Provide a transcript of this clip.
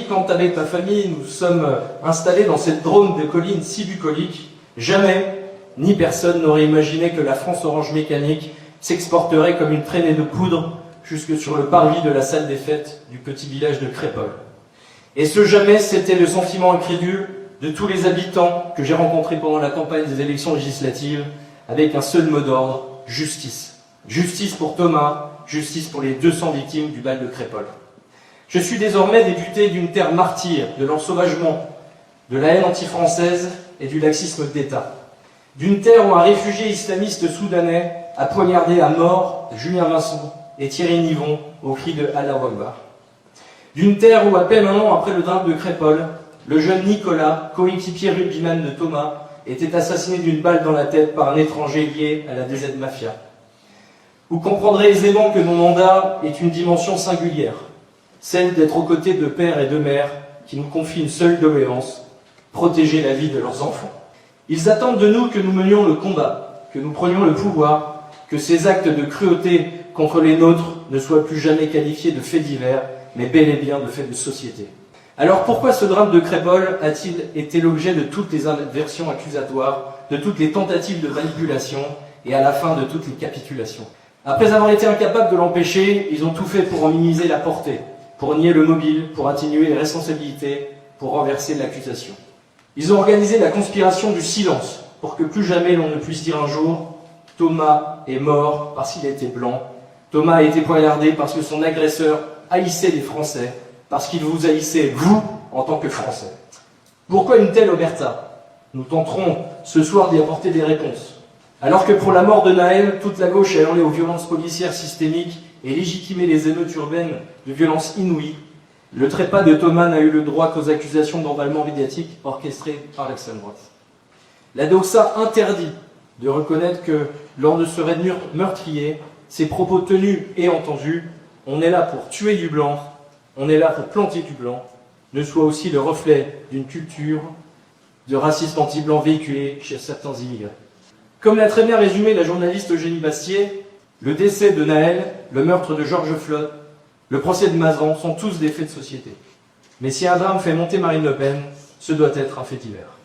Quand avec ma famille nous sommes installés dans cette drôme de collines si bucolique, jamais, ni personne n'aurait imaginé que la France Orange Mécanique s'exporterait comme une traînée de poudre jusque sur le parvis de la salle des fêtes du petit village de Crépol. Et ce jamais, c'était le sentiment incrédule de tous les habitants que j'ai rencontrés pendant la campagne des élections législatives, avec un seul mot d'ordre, justice. Justice pour Thomas, justice pour les 200 victimes du bal de Crépol. Je suis désormais député d'une terre martyre de l'ensauvagement, de la haine anti-française et du laxisme d'État. D'une terre où un réfugié islamiste soudanais a poignardé à mort Julien Vincent et Thierry Nivon au cri de Allah Akbar. D'une terre où, à peine un an après le drame de Crépol, le jeune Nicolas, coéquipier rugbyman de Thomas, était assassiné d'une balle dans la tête par un étranger lié à la DZ Mafia. Vous comprendrez aisément que mon mandat est une dimension singulière, celle d'être aux côtés de pères et de mères qui nous confient une seule doléance, protéger la vie de leurs enfants. Ils attendent de nous que nous menions le combat, que nous prenions le pouvoir, que ces actes de cruauté contre les nôtres ne soient plus jamais qualifiés de faits divers, mais bel et bien de faits de société. Alors pourquoi ce drame de Crépol a-t-il été l'objet de toutes les versions accusatoires, de toutes les tentatives de manipulation et à la fin de toutes les capitulations? Après avoir été incapables de l'empêcher, ils ont tout fait pour en minimiser la portée, pour nier le mobile, pour atténuer les responsabilités, pour renverser l'accusation. Ils ont organisé la conspiration du silence, pour que plus jamais l'on ne puisse dire un jour « Thomas est mort parce qu'il était blanc, Thomas a été poignardé parce que son agresseur haïssait les Français, parce qu'il vous haïssait, vous, en tant que Français. » Pourquoi une telle omerta? Nous tenterons ce soir d'y apporter des réponses. Alors que pour la mort de Naël, toute la gauche a hurlé aux violences policières systémiques et légitimé les émeutes urbaines de violences inouïes, le trépas de Thomas n'a eu le droit qu'aux accusations d'emballement médiatique orchestrées par l'extrême droite. La doxa interdit de reconnaître que, lors de ce raid meurtrier, ces propos tenus et entendus, on est là pour tuer du blanc, on est là pour planter du blanc, ne soit aussi le reflet d'une culture de racisme anti-blanc véhiculée chez certains immigrés. Comme l'a très bien résumé la journaliste Eugénie Bastier, le décès de Naël, le meurtre de Georges Flotte, le procès de Mazan sont tous des faits de société. Mais si un drame fait monter Marine Le Pen, ce doit être un fait divers.